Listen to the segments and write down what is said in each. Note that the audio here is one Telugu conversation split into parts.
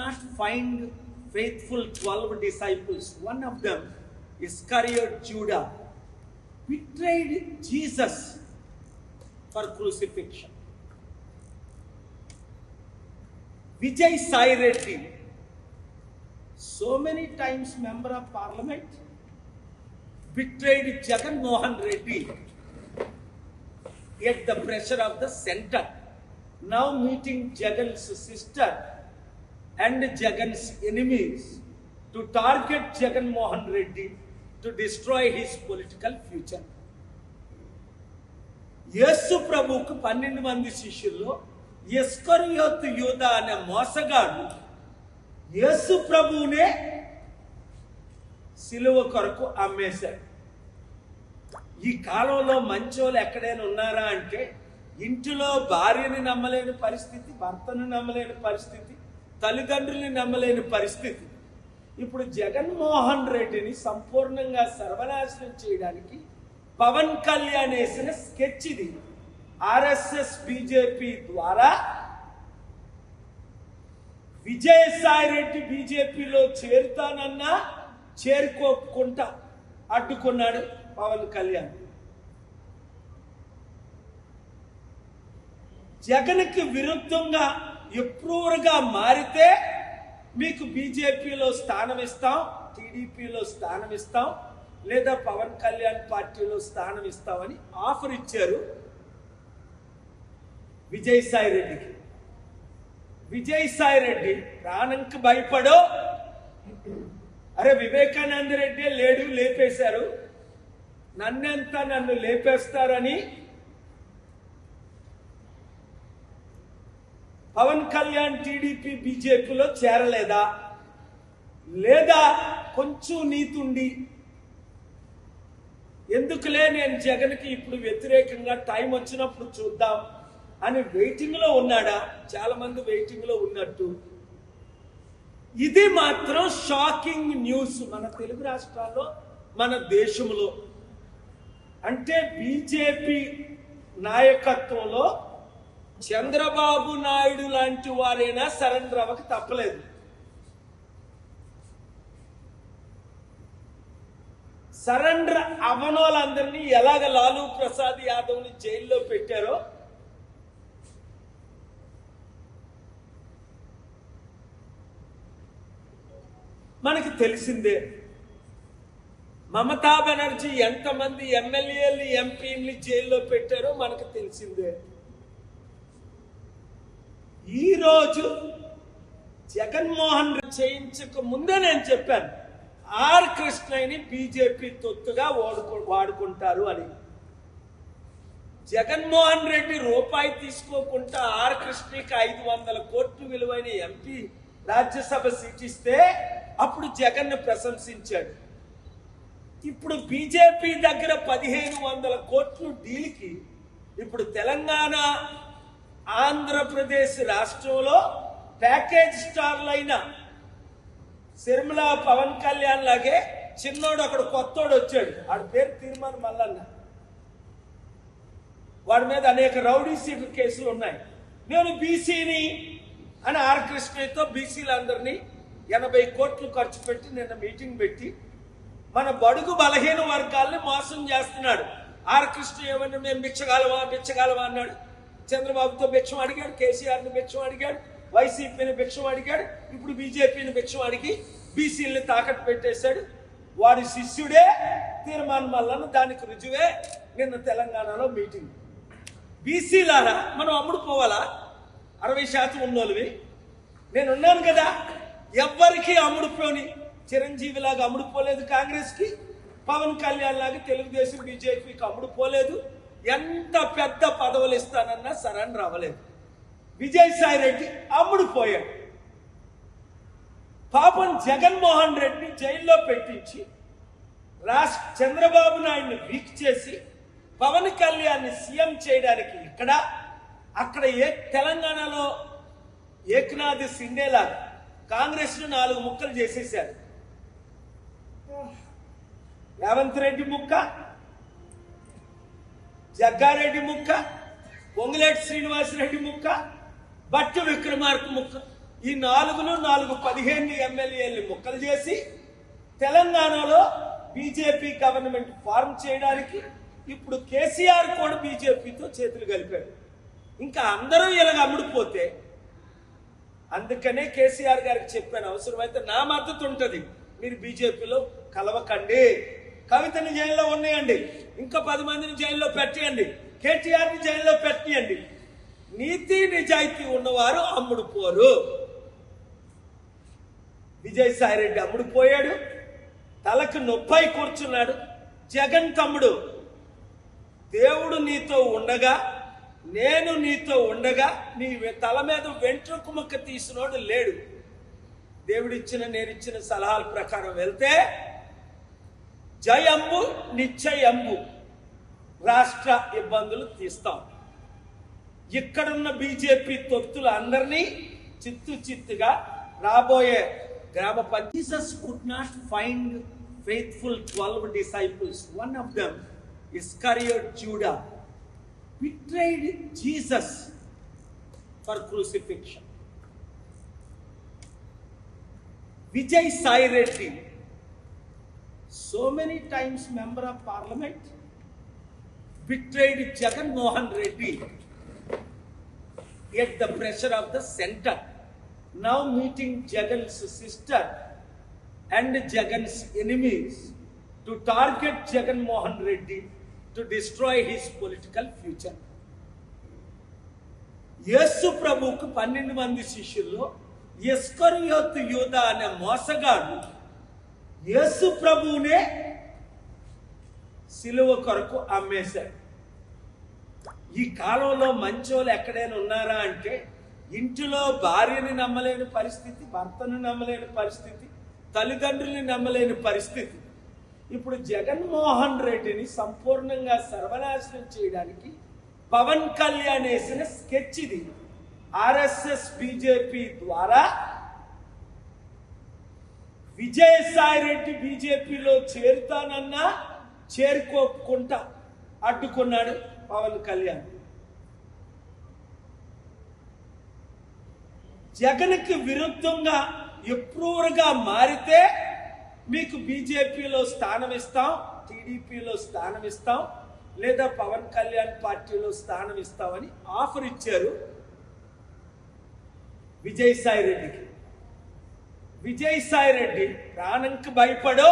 not find faithful 12 disciples. One of them, Iscariot Judah, betrayed Jesus for crucifixion. Vijay Sai Reddy, so many times member of parliament, betrayed Jagan Mohan Reddy at the pressure of the center. Now meeting Jagan's sister and Jagan's enemies to target Jagan Mohan Reddy to destroy his political future. యేసు ప్రభువుకు 12 మంది శిష్యుల్లో ఇస్కరియోతు యూదా అనే మోసగాడు యేసు ప్రభువునే సిలువ కొరకు అమ్మేశాడు. ఈ కాలంలో మంచోళ్ళు ఎక్కడైనా ఉన్నారా అంటే, ఇంటిలో భార్యని నమ్మలేని పరిస్థితి, భర్తను నమ్మలేని పరిస్థితి, తల్లిదండ్రుల్ని నమ్మలేని పరిస్థితి. ఇప్పుడు జగన్మోహన్ రెడ్డిని సంపూర్ణంగా సర్వనాశనం చేయడానికి పవన్ కళ్యాణ్ వేసిన స్కెచ్ ఇది. ఆర్ఎస్ఎస్ బీజేపీ ద్వారా విజయసాయి రెడ్డి బీజేపీలో చేరుతానన్నా చేరుకోకుండా అడ్డుకున్నాడు పవన్ కళ్యాణ్. జగన్కి విరుద్ధంగా ఎప్రూవర్గా మారితే మీకు బీజేపీలో స్థానం ఇస్తాం, టీడీపీలో స్థానం ఇస్తాం, లేదా పవన్ కళ్యాణ్ పార్టీలో స్థానం ఇస్తామని ఆఫర్ ఇచ్చారు విజయసాయి రెడ్డికి. విజయసాయి రెడ్డి ప్రాణంకి భయపడో, అరే వివేకానంద రెడ్డి లేడు, లేపేశారు, నన్ను లేపేస్తారని పవన్ కళ్యాణ్ టీడీపీ బీజేపీలో చేరలేదా, లేదా కొంచెం నీతుండి ఎందుకులే నేను జగన్కి ఇప్పుడు వ్యతిరేకంగా టైం వచ్చినప్పుడు చూద్దాం అని వెయిటింగ్లో ఉన్నాడా? చాలా మంది వెయిటింగ్లో ఉన్నట్టు. ఇది మాత్రం షాకింగ్ న్యూస్ మన తెలుగు రాష్ట్రాల్లో, మన దేశంలో. అంటే బీజేపీ నాయకత్వంలో చంద్రబాబు నాయుడు లాంటి వారైనా సరెండర్ అవ్వక తప్పలేదు. సరెండర్ అవనోళ్ళందరినీ ఎలాగ లాలూ ప్రసాద్ యాదవ్ని జైల్లో పెట్టారో మనకి తెలిసిందే. మమతా బెనర్జీ ఎంతమంది ఎమ్మెల్యేలు ఎంపీని జైల్లో పెట్టారో మనకు తెలిసిందే. ఈరోజు జగన్మోహన్ రెడ్డి చేయించక ముందే నేను చెప్పాను, ఆర్ కృష్ణయ్యని బీజేపీ తొత్తుగా వాడుకుంటారు అని. జగన్మోహన్ రెడ్డి రూపాయి తీసుకోకుండా ఆర్ కృష్ణకి 500 కోట్లు విలువైన ఎంపీ రాజ్యసభ సీట్ ఇస్తే అప్పుడు జగన్ ప్రశంసించాడు. ఇప్పుడు బీజేపీ దగ్గర 1500 కోట్లు డీల్కి ఇప్పుడు తెలంగాణ, ఆంధ్రప్రదేశ్ రాష్ట్రంలో ప్యాకేజ్ స్టార్లైన శర్మిల, పవన్ కళ్యాణ్ లాగే చిన్నోడు అక్కడ కొత్తోడు వచ్చాడు, వాడి పేరు తీర్మాన్ మల్లన్న. వాడి మీద అనేక రౌడీ సీట్ కేసులు ఉన్నాయి. నేను బీసీని అని ఆర్ కృష్ణతో బీసీలందరినీ 80 కోట్లు ఖర్చు పెట్టి నిన్న మీటింగ్ పెట్టి మన బడుగు బలహీన వర్గాల్ని మోసం చేస్తున్నాడు. ఆర్ కృష్ణ ఏమన్నా మేము బిచ్చగాలవా అన్నాడు. చంద్రబాబుతో భిక్షం అడిగాడు, కేసీఆర్ని భిక్షం అడిగాడు, వైసీపీని భిక్షం అడిగాడు, ఇప్పుడు బీజేపీని భిక్షం అడిగి బీసీలని తాకట్టు పెట్టేశాడు. వాడి శిష్యుడే తీర్మాన్ మల్లన్న, దానికి రుజువే నిన్న తెలంగాణలో మీటింగ్. బీసీలారా మనం అమ్ముడు పోవాలా? 60% ఉన్నోళ్ళవి నేనున్నాను కదా, ఎవ్వరికి అమ్ముడుపోని. చిరంజీవిలాగా అమ్ముడుపోలేదు కాంగ్రెస్కి, పవన్ కళ్యాణ్ లాగా తెలుగుదేశం బీజేపీకి అమ్ముడుపోలేదు. ఎంత పెద్ద పదవులు ఇస్తానన్నా సరెండర్ అవ్వలేదు. విజయసాయి రెడ్డి అమ్ముడుపోయాడు. పాపం జగన్మోహన్ రెడ్డిని జైల్లో పెట్టించి చంద్రబాబు నాయుడిని వీక్ చేసి పవన్ కళ్యాణ్ని సీఎం చేయడానికి అక్కడ తెలంగాణలో ఏకనాథ్ సిండేలా కాంగ్రెస్ ను 4 ముక్కలు చేసేశారు. రేవంత్ రెడ్డి ముక్క, జగ్గారెడ్డి ముక్క, పొంగులేటి శ్రీనివాసరెడ్డి ముక్క, బట్టి విక్రమార్క ముక్క. ఈ 4 ఎమ్మెల్యేలు ముక్కలు చేసి తెలంగాణలో బీజేపీ గవర్నమెంట్ ఫార్మ్ చేయడానికి ఇప్పుడు కేసీఆర్ కూడా బీజేపీతో చేతులు కలిపాడు. ఇంకా అందరూ ఇలాగ అమ్ముడుపోతే, అందుకనే కేసీఆర్ గారికి చెప్పాను, అవసరమైతే నా మద్దతు ఉంటుంది, మీరు బీజేపీలో కలవకండి. కవితని జైల్లో ఉన్నాయండి, ఇంకా 10 మందిని జైల్లో పెట్టేయండి, కేటీఆర్ని జైల్లో పెట్టియండి. నీతి నిజాయితీ ఉన్నవారు అమ్ముడుపోరు. విజయసాయిరెడ్డి అమ్ముడుపోయాడు, తలకు నొప్పై కూర్చున్నాడు. జగన్ తమ్ముడు, దేవుడు నీతో ఉండగా, నేను నీతో ఉండగా నీ తల మీద వెంట్రుక ముక్క తీసినోడు లేడు. దేవుడిచ్చిన నేనిచ్చిన సలహాల ప్రకారం వెళ్తే జయంబు నిశ్చయంబు రాష్ట్ర ఇబ్బందులు తీస్తాం. ఇక్కడున్న బీజేపీ తొత్తులు అందరినీ చిత్తుగా రాబోయే గ్రామ పంచాయతీ. Jesus could not find faithful 12 disciples. One of them, Iscariot Judah, betrayed Jesus for crucifixion. Vijay Sai Reddy, so many times member of parliament, betrayed Jagan Mohan Reddy at the pressure of the center. Now meeting Jagan's sister and Jagan's enemies to target Jagan Mohan Reddy to destroy his political future. యేసు ప్రభువుకు 12 మంది శిష్యుల్లో ఇస్కరియోతు యూదా అనే మోసగాడు యేసు ప్రభువునే సిలువ కొరకు అమ్మేశాడు. ఈ కాలంలో మంచోళ్ళు ఎక్కడైనా ఉన్నారా అంటే, ఇంటిలో భార్యని నమ్మలేని పరిస్థితి, భర్తను నమ్మలేని పరిస్థితి, తల్లిదండ్రుల్ని నమ్మలేని పరిస్థితి. ఇప్పుడు జగన్మోహన్ రెడ్డిని సంపూర్ణంగా సర్వనాశనం చేయడానికి పవన్ కళ్యాణ్ వేసిన స్కెచ్ ఇది. ఆర్ఎస్ఎస్ బీజేపీ ద్వారా విజయసాయి రెడ్డి బీజేపీలో చేరుతానన్నా చేరుకోకుండా అడ్డుకున్నాడు పవన్ కళ్యాణ్. జగన్కి విరుద్ధంగా ఎప్రూవర్గా మారితే మీకు బీజేపీలో స్థానం ఇస్తాం, టీడీపీలో స్థానం ఇస్తాం, లేదా పవన్ కళ్యాణ్ పార్టీలో స్థానం ఇస్తామని ఆఫర్ ఇచ్చారు విజయసాయి రెడ్డికి. విజయసాయి రెడ్డి ప్రాణంకి భయపడో,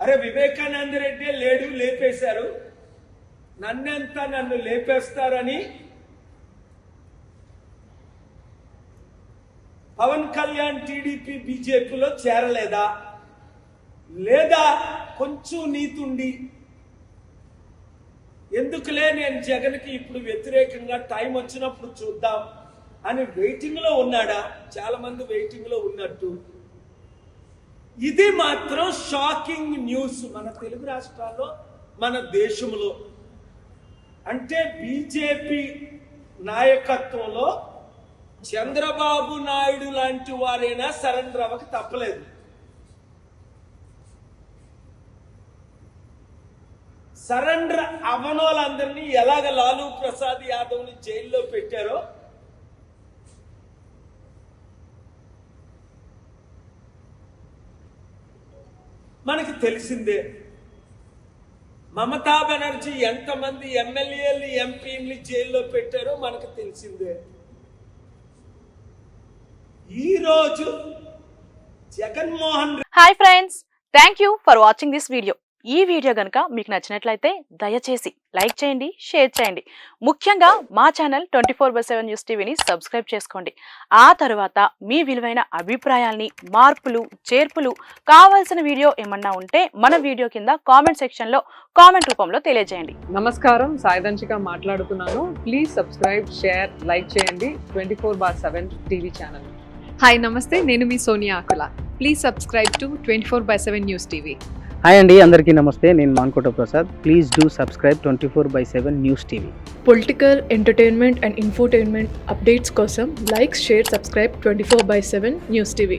అరే వివేకానంద రెడ్డి లేడు, లేపేశారు, నన్ను లేపేస్తారని పవన్ కళ్యాణ్ టీడీపీ బీజేపీలో చేరలేదా, లేదా కొంచెం నీతుండి ఎందుకులే నేను జగన్కి ఇప్పుడు వ్యతిరేకంగా టైం వచ్చినప్పుడు చూద్దాం అని వెయిటింగ్లో ఉన్నాడా? చాలా మంది వెయిటింగ్లో ఉన్నట్టు. ఇది మాత్రం షాకింగ్ న్యూస్ మన తెలుగు రాష్ట్రాల్లో, మన దేశంలో. అంటే బీజేపీ నాయకత్వంలో చంద్రబాబు నాయుడు లాంటి వారైనా సరెండర్ అవ్వక తప్పలేదు. సరెండర్ అవ్వనోళ్ళందరినీ ఎలాగ లాలూ ప్రసాద్ యాదవ్ని జైల్లో పెట్టారో మనకి తెలిసిందే. మమతా బెనర్జీ ఎంతమంది ఎమ్మెల్యేలు ఎంపీని జైల్లో పెట్టారో మనకు తెలిసిందే. ఈరోజు Jaganmohan. Hi friends, thank you for watching this video. ఈ వీడియో గనుక మీకు నచ్చినట్లయితే దయచేసి లైక్ చేయండి, షేర్ చేయండి. ముఖ్యంగా మా ఛానల్ 24/7 న్యూస్ టీవీని సబ్స్క్రైబ్ చేసుకోండి. ఆ తర్వాత మీ విలువైన అభిప్రాయాల్ని, మార్పులు, చేర్పులు, కావాల్సిన వీడియో ఏమన్నా ఉంటే మన వీడియో కింద కామెంట్ సెక్షన్ లో కామెంట్ రూపంలో తెలియజేయండి. నమస్కారం, సాయిదంచిక మాట్లాడుతున్నాను. ప్లీజ్ సబ్స్క్రైబ్, షేర్, లైక్ చేయండి 24/7 టీవీ ఛానల్. హాయ్ నమస్తే, నేను మీ Sonia Akula. Please subscribe to 24/7 news TV. Hi అండి, అందరికీ నమస్తే. నేను Mankota Prasad. Please do subscribe 24/7 news TV. Political, entertainment and infotainment updates కోసం like, share, subscribe 24/7 news TV.